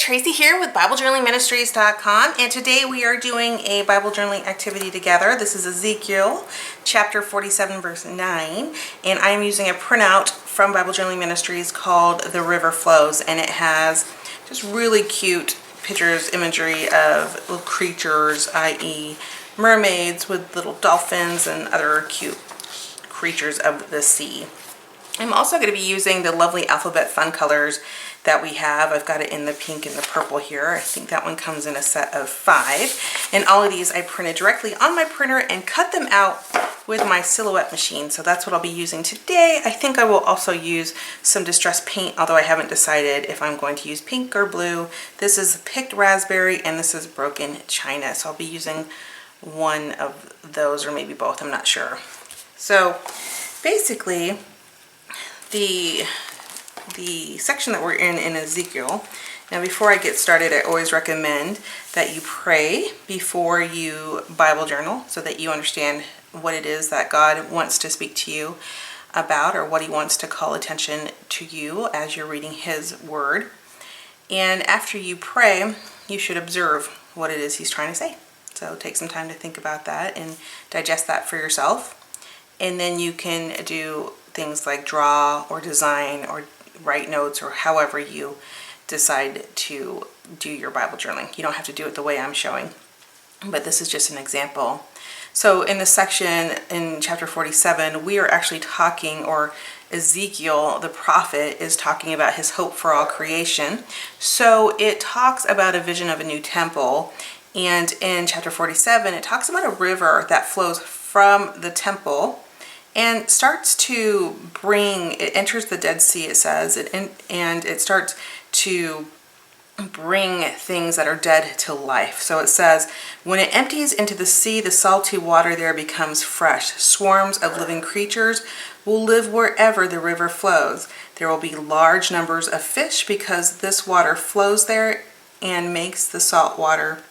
Tracy here with BibleJournalingMinistries.com, and today we are doing a Bible journaling activity together. This is Ezekiel chapter 47 verse 9, and I am using a printout from Bible Journaling Ministries called The River Flows, and it has just really cute pictures, imagery of little creatures, i.e. mermaids with little dolphins and other cute creatures of the sea. I'm also going to be using the lovely alphabet fun colors that we have. I've got it in the pink and the purple here. I think that one comes in a set of 5. And all of these I printed directly on my printer and cut them out with my Silhouette machine. So that's what I'll be using today. I think I will also use some distress paint, although I haven't decided if I'm going to use pink or blue. This is picked raspberry and this is broken china. So I'll be using one of those or maybe both, I'm not sure. So basically, the section that we're in Ezekiel. Now before I get started, I always recommend that you pray before you Bible journal so that you understand what it is that God wants to speak to you about, or what he wants to call attention to you as you're reading his word. And after you pray, you should observe what it is he's trying to say. So take some time to think about that and digest that for yourself. And then you can do things like draw or design or write notes or however you decide to do your Bible journaling. You don't have to do it the way I'm showing, but this is just an example. So in this section in chapter 47, we are actually talking, or Ezekiel, the prophet, is talking about his hope for all creation. So it talks about a vision of a new temple. And in chapter 47, it talks about a river that flows from the temple and starts to it enters the Dead Sea, it says, and it starts to bring things that are dead to life. So it says, when it empties into the sea, the salty water there becomes fresh. Swarms of living creatures will live wherever the river flows. There will be large numbers of fish because this water flows there and makes the salt water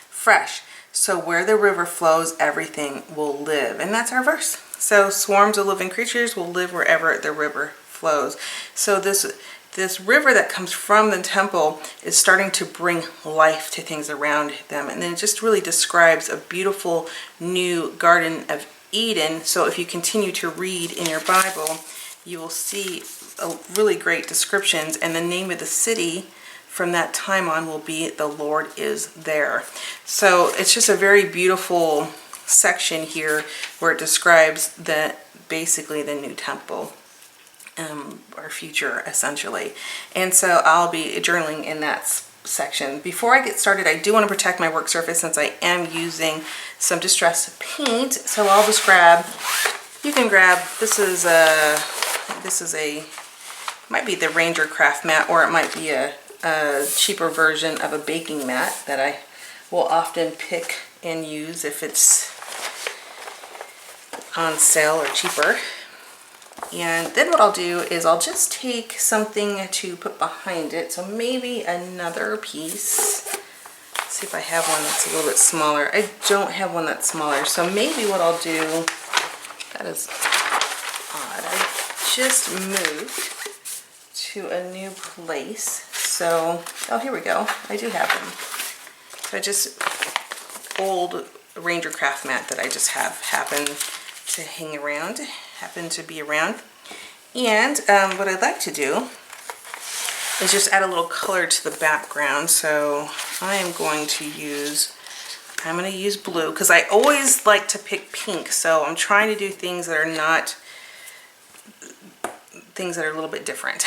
fresh. So where the river flows, everything will live. And that's our verse. So swarms of living creatures will live wherever the river flows. So this river that comes from the temple is starting to bring life to things around them. And then it just really describes a beautiful new Garden of Eden. So if you continue to read in your Bible, you will see really great descriptions. And the name of the city from that time on will be The Lord is There. So it's just a very beautiful section here where it describes basically the new temple, our future essentially. And so I'll be journaling in that section. Before I get started, I do want to protect my work surface since I am using some distress paint. So I'll just you can grab, this is might be the Ranger Craft mat, or it might be a cheaper version of a baking mat that I will often pick and use if it's on sale or cheaper. And then what I'll do is I'll just take something to put behind it. So maybe another piece. Let's see if I have one that's a little bit smaller. I don't have one that's smaller. So maybe what I'll do, that is odd. I just moved to a new place. So, oh, here we go. I do have them. So I just, old Ranger Craft mat that I just have happen to be around. And what I'd like to do is just add a little color to the background. So I'm going to use blue because I always like to pick pink. So I'm trying to do things that are not things that are a little bit different.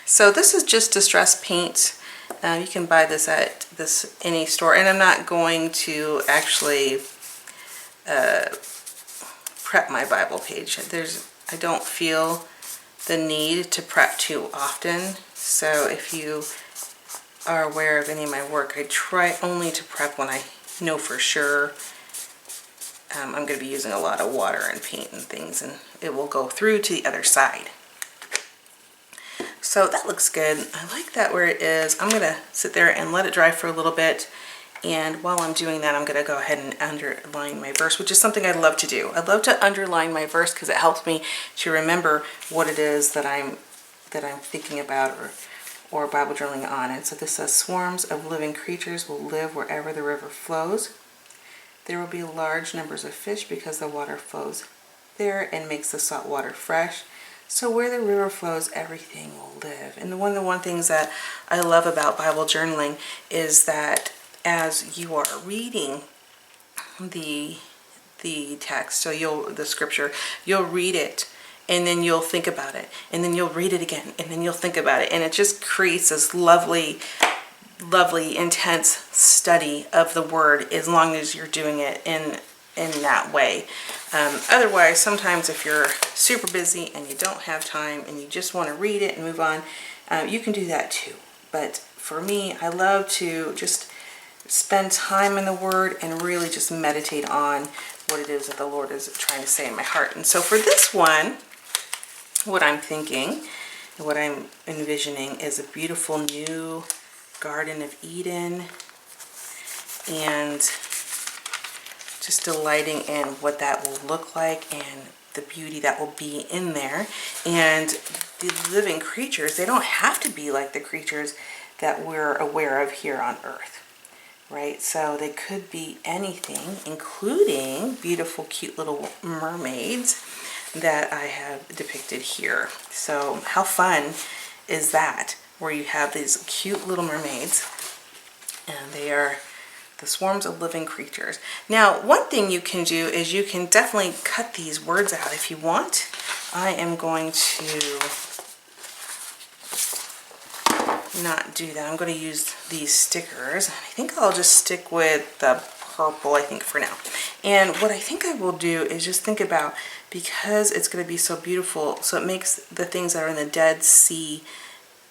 So this is just distress paint. You can buy this at any store, and I'm not going to actually prep my Bible page. I don't feel the need to prep too often. So if you are aware of any of my work, I try only to prep when I know for sure I'm going to be using a lot of water and paint and things, and it will go through to the other side. So that looks good. I like that where it is. I'm going to sit there and let it dry for a little bit. And while I'm doing that, I'm going to go ahead and underline my verse, which is something I love to do. I love to underline my verse because it helps me to remember what it is that I'm thinking about, or Bible journaling on. And so this says, swarms of living creatures will live wherever the river flows. There will be large numbers of fish because the water flows there and makes the salt water fresh. So where the river flows, everything will live. And one of the one things that I love about Bible journaling is that as you are reading the text, so the scripture, you'll read it and then you'll think about it, and then you'll read it again, and then you'll think about it, and it just creates this lovely, intense study of the word, as long as you're doing it in that way. Otherwise, sometimes if you're super busy and you don't have time and you just want to read it and move on, you can do that too. But for me, I love to just spend time in the word and really just meditate on what it is that the Lord is trying to say in my heart. And so for this one, what I'm thinking, what I'm envisioning is a beautiful new Garden of Eden, and just delighting in what that will look like and the beauty that will be in there. And the living creatures, they don't have to be like the creatures that we're aware of here on earth, right? So they could be anything, including beautiful, cute little mermaids that I have depicted here. So how fun is that, where you have these cute little mermaids, and they are the swarms of living creatures. Now, one thing you can do is you can definitely cut these words out if you want. I am going to not do that. I'm going to use these stickers. I think I'll just stick with the purple, I think, for now. And what I think I will do is just think about, because it's going to be so beautiful, so it makes the things that are in the Dead Sea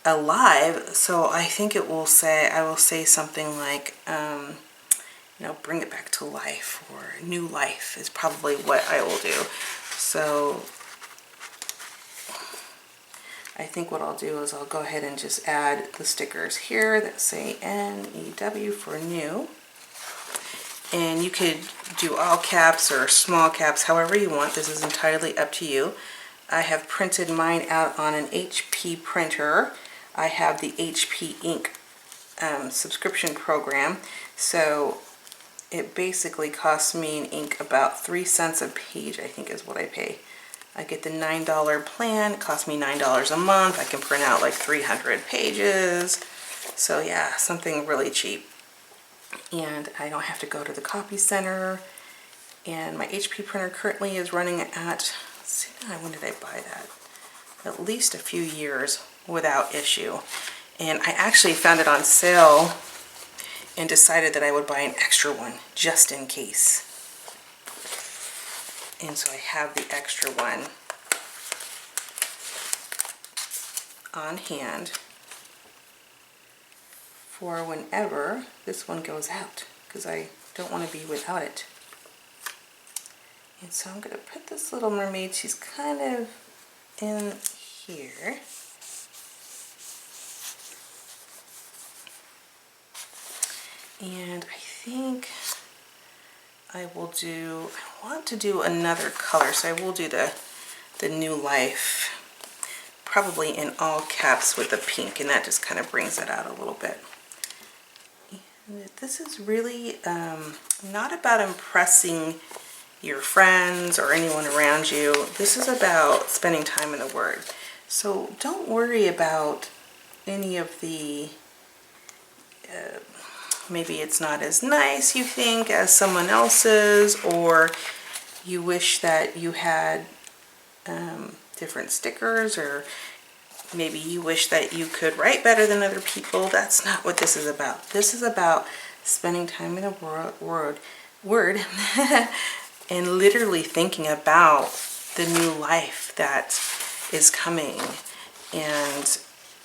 alive. So I think it will say, I will say something like, you know, bring it back to life, or new life is probably what I will do. So I think what I'll do is I'll go ahead and just add the stickers here that say NEW for new. And you could do all caps or small caps, however you want. This is entirely up to you. I have printed mine out on an HP printer. I have the HP ink subscription program. So it basically costs me in ink about 3 cents a page, I think is what I pay. I get the $9 plan. It costs me $9 a month. I can print out like 300 pages. So yeah, something really cheap. And I don't have to go to the copy center. And my HP printer currently is running at, let's see, when did I buy that? At least a few years without issue. And I actually found it on sale and decided that I would buy an extra one just in case. And so I have the extra one on hand for whenever this one goes out, because I don't want to be without it. And so I'm going to put this little mermaid, she's kind of in here. And I think I will do, I want to do another color, so I will do the new life, probably in all caps with the pink, and that just kind of brings it out a little bit. And this is really not about impressing your friends or anyone around you. This is about spending time in the Word. So don't worry about any of the maybe it's not as nice, you think, as someone else's, or you wish that you had different stickers, or maybe you wish that you could write better than other people. That's not what this is about. This is about spending time in the Word and literally thinking about the new life that is coming. And,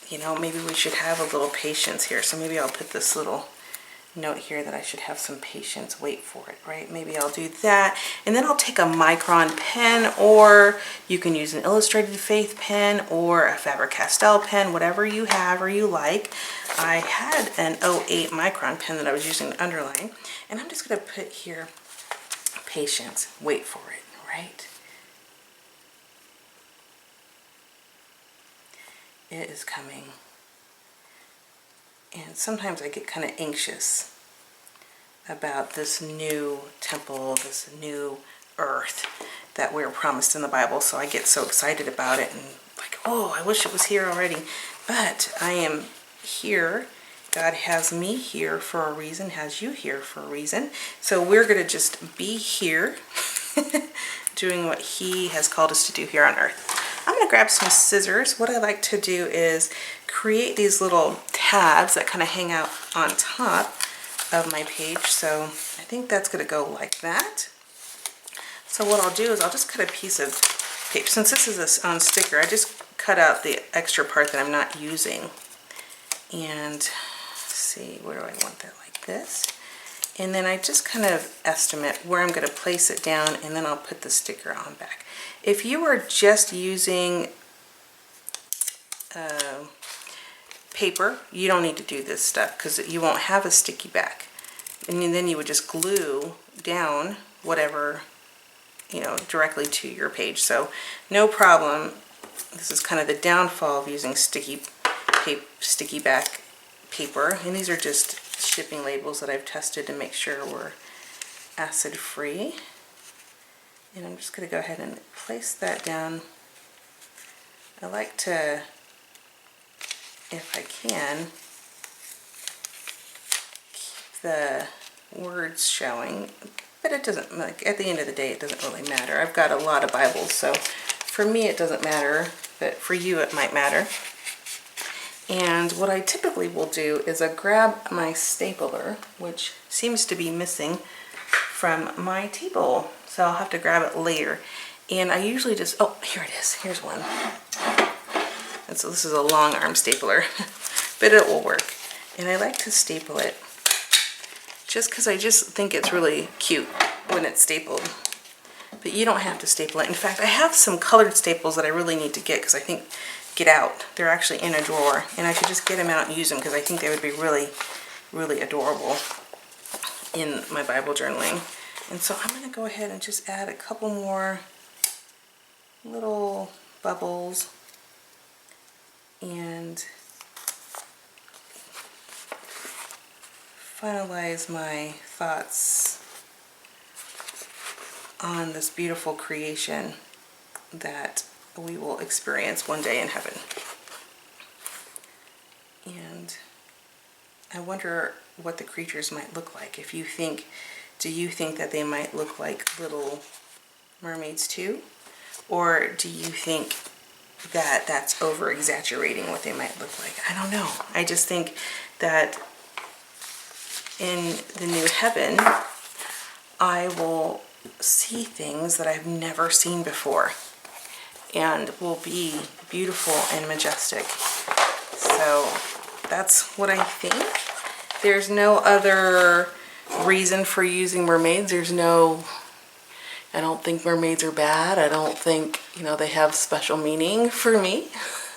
you know, maybe we should have a little patience here. So maybe I'll put this little note here that I should have some patience, wait for it, right? Maybe I'll do that, and then I'll take a micron pen, or you can use an Illustrated Faith pen or a Faber-Castell pen, whatever you have or you like. I had an 08 micron pen that I was using to underline, and I'm just going to put here patience, wait for it, right? It is coming. And sometimes I get kind of anxious about this new temple, this new earth that we're promised in the Bible. So I get so excited about it and like, oh, I wish it was here already. But I am here. God has me here for a reason, has you here for a reason. So we're going to just be here doing what He has called us to do here on earth. I'm going to grab some scissors. What I like to do is create these little tabs that kind of hang out on top of my page. So I think that's going to go like that. So what I'll do is I'll just cut a piece of paper. Since this is on sticker, I just cut out the extra part that I'm not using. And let's see, where do I want that? Like this. And then I just kind of estimate where I'm going to place it down, and then I'll put the sticker on back. If you are just using paper, you don't need to do this stuff because you won't have a sticky back. And then you would just glue down whatever, you know, directly to your page. So no problem. This is kind of the downfall of using sticky back paper. And these are just shipping labels that I've tested to make sure we're acid free. And I'm just going to go ahead and place that down. I like to, if I can, keep the words showing, but it doesn't, like, at the end of the day, it doesn't really matter. I've got a lot of Bibles, so for me it doesn't matter, but for you it might matter. And what I typically will do is I grab my stapler, which seems to be missing from my table, so I'll have to grab it later. And I usually just, oh, here it is, here's one. And so this is a long arm stapler, but it will work. And I like to staple it just because I just think it's really cute when it's stapled. But you don't have to staple it. In fact, I have some colored staples that I really need to get because I think, get out. They're actually in a drawer, and I should just get them out and use them because I think they would be really, really adorable in my Bible journaling. And so I'm going to go ahead and just add a couple more little bubbles and finalize my thoughts on this beautiful creation that we will experience one day in heaven. And I wonder what the creatures might look like. If you think, do you think that they might look like little mermaids too? Or do you think that that's over exaggerating what they might look like? I don't know. I just think that in the new heaven, I will see things that I've never seen before and will be beautiful and majestic. So that's what I think. There's no other reason for using mermaids. There's no, I don't think mermaids are bad. I don't think, you know, they have special meaning for me.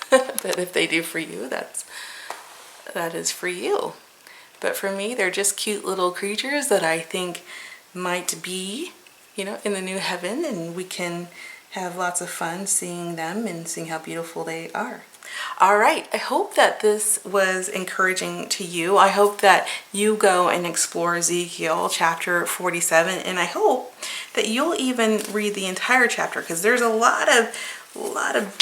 But if they do for you, that is for you. But for me, they're just cute little creatures that I think might be, you know, in the new heaven, and we can have lots of fun seeing them and seeing how beautiful they are. All right, I hope that this was encouraging to you. I hope that you go and explore Ezekiel chapter 47, and I hope that you'll even read the entire chapter because there's a lot of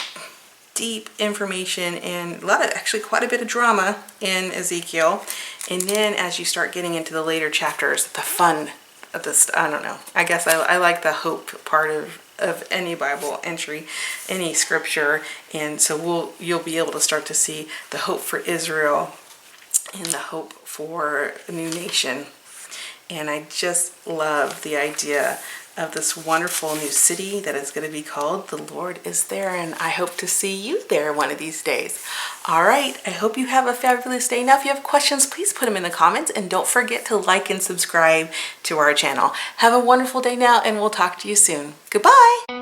deep information and actually quite a bit of drama in Ezekiel. And then as you start getting into the later chapters, the fun of this, I don't know, I guess I like the hope part of any Bible entry, any scripture. And so you'll be able to start to see the hope for Israel and the hope for a new nation. And I just love the idea of this wonderful new city that is going to be called The Lord is There, and I hope to see you there one of these days. All right, I hope you have a fabulous day. Now, if you have questions, please put them in the comments, and don't forget to like and subscribe to our channel. Have a wonderful day now, and we'll talk to you soon. Goodbye.